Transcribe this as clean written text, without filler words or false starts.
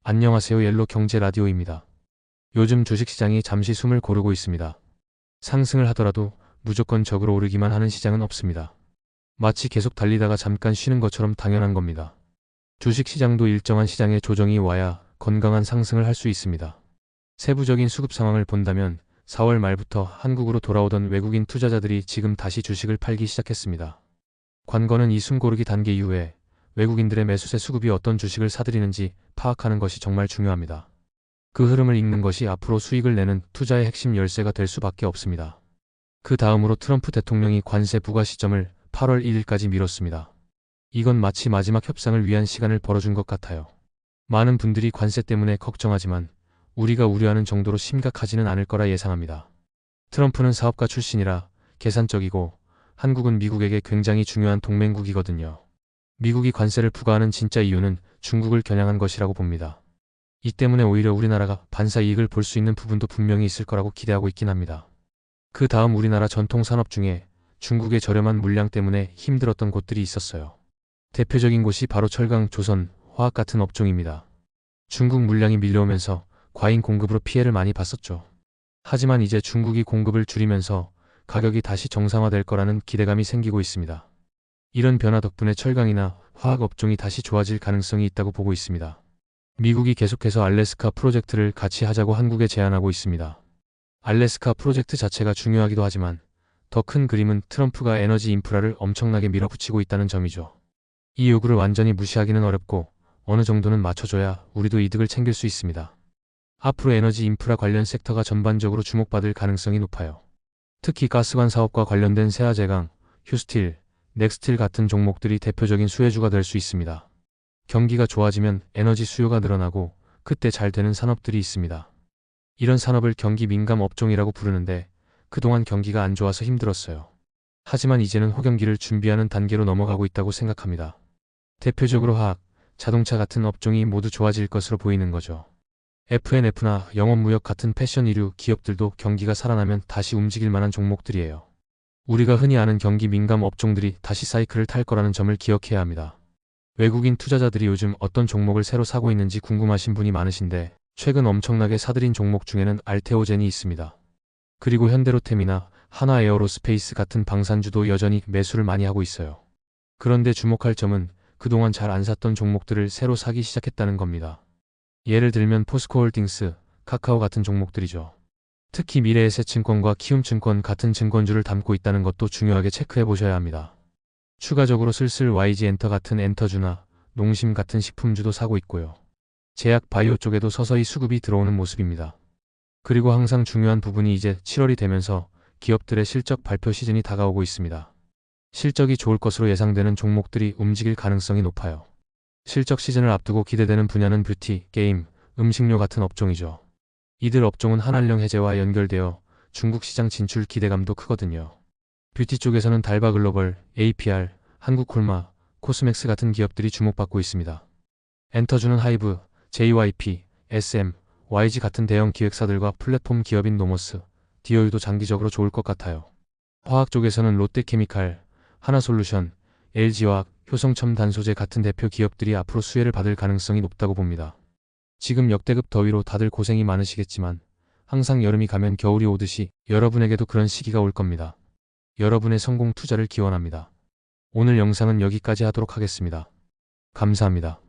안녕하세요. 옐로 경제 라디오입니다. 요즘 주식시장이 잠시 숨을 고르고 있습니다. 상승을 하더라도 무조건 적으로 오르기만 하는 시장은 없습니다. 마치 계속 달리다가 잠깐 쉬는 것처럼 당연한 겁니다. 주식시장도 일정한 시장의 조정이 와야 건강한 상승을 할 수 있습니다. 세부적인 수급 상황을 본다면 4월 말부터 한국으로 돌아오던 외국인 투자자들이 지금 다시 주식을 팔기 시작했습니다. 관건은 이 숨고르기 단계 이후에 외국인들의 매수세 수급이 어떤 주식을 사들이는지 파악하는 것이 정말 중요합니다. 그 흐름을 읽는 것이 앞으로 수익을 내는 투자의 핵심 열쇠가 될 수밖에 없습니다. 그 다음으로 트럼프 대통령이 관세 부과 시점을 8월 1일까지 미뤘습니다. 이건 마치 마지막 협상을 위한 시간을 벌어준 것 같아요. 많은 분들이 관세 때문에 걱정하지만 우리가 우려하는 정도로 심각하지는 않을 거라 예상합니다. 트럼프는 사업가 출신이라 계산적이고 한국은 미국에게 굉장히 중요한 동맹국이거든요. 미국이 관세를 부과하는 진짜 이유는 중국을 겨냥한 것이라고 봅니다. 이 때문에 오히려 우리나라가 반사 이익을 볼 수 있는 부분도 분명히 있을 거라고 기대하고 있긴 합니다. 그 다음 우리나라 전통 산업 중에 중국의 저렴한 물량 때문에 힘들었던 곳들이 있었어요. 대표적인 곳이 바로 철강, 조선, 화학 같은 업종입니다. 중국 물량이 밀려오면서 과잉 공급으로 피해를 많이 봤었죠. 하지만 이제 중국이 공급을 줄이면서 가격이 다시 정상화될 거라는 기대감이 생기고 있습니다. 이런 변화 덕분에 철강이나 화학 업종이 다시 좋아질 가능성이 있다고 보고 있습니다. 미국이 계속해서 알래스카 프로젝트를 같이 하자고 한국에 제안하고 있습니다. 알래스카 프로젝트 자체가 중요하기도 하지만 더 큰 그림은 트럼프가 에너지 인프라를 엄청나게 밀어붙이고 있다는 점이죠. 이 요구를 완전히 무시하기는 어렵고 어느 정도는 맞춰줘야 우리도 이득을 챙길 수 있습니다. 앞으로 에너지 인프라 관련 섹터가 전반적으로 주목받을 가능성이 높아요. 특히 가스관 사업과 관련된 세아제강, 휴스틸, 넥스틸 같은 종목들이 대표적인 수혜주가 될 수 있습니다. 경기가 좋아지면 에너지 수요가 늘어나고 그때 잘 되는 산업들이 있습니다. 이런 산업을 경기 민감 업종이라고 부르는데 그동안 경기가 안 좋아서 힘들었어요. 하지만 이제는 호경기를 준비하는 단계로 넘어가고 있다고 생각합니다. 대표적으로 화학, 자동차 같은 업종이 모두 좋아질 것으로 보이는 거죠. F&F나 영업무역 같은 패션 이류 기업들도 경기가 살아나면 다시 움직일 만한 종목들이에요. 우리가 흔히 아는 경기 민감 업종들이 다시 사이클을 탈 거라는 점을 기억해야 합니다. 외국인 투자자들이 요즘 어떤 종목을 새로 사고 있는지 궁금하신 분이 많으신데 최근 엄청나게 사들인 종목 중에는 알테오젠이 있습니다. 그리고 현대로템이나 하나에어로스페이스 같은 방산주도 여전히 매수를 많이 하고 있어요. 그런데 주목할 점은 그동안 잘 안 샀던 종목들을 새로 사기 시작했다는 겁니다. 예를 들면 포스코홀딩스, 카카오 같은 종목들이죠. 특히 미래에셋증권과 키움증권 같은 증권주를 담고 있다는 것도 중요하게 체크해 보셔야 합니다. 추가적으로 슬슬 YG엔터 같은 엔터주나 농심 같은 식품주도 사고 있고요. 제약 바이오 쪽에도 서서히 수급이 들어오는 모습입니다. 그리고 항상 중요한 부분이 이제 7월이 되면서 기업들의 실적 발표 시즌이 다가오고 있습니다. 실적이 좋을 것으로 예상되는 종목들이 움직일 가능성이 높아요. 실적 시즌을 앞두고 기대되는 분야는 뷰티, 게임, 음식료 같은 업종이죠. 이들 업종은 한한령 해제와 연결되어 중국 시장 진출 기대감도 크거든요. 뷰티 쪽에서는 달바글로벌, APR, 한국콜마, 코스맥스 같은 기업들이 주목받고 있습니다. 엔터주는 하이브, JYP, SM, YG 같은 대형 기획사들과 플랫폼 기업인 노모스, 디어유도 장기적으로 좋을 것 같아요. 화학 쪽에서는 롯데케미칼, 하나솔루션, LG화학, 효성첨단소재 같은 대표 기업들이 앞으로 수혜를 받을 가능성이 높다고 봅니다. 지금 역대급 더위로 다들 고생이 많으시겠지만 항상 여름이 가면 겨울이 오듯이 여러분에게도 그런 시기가 올 겁니다. 여러분의 성공 투자를 기원합니다. 오늘 영상은 여기까지 하도록 하겠습니다. 감사합니다.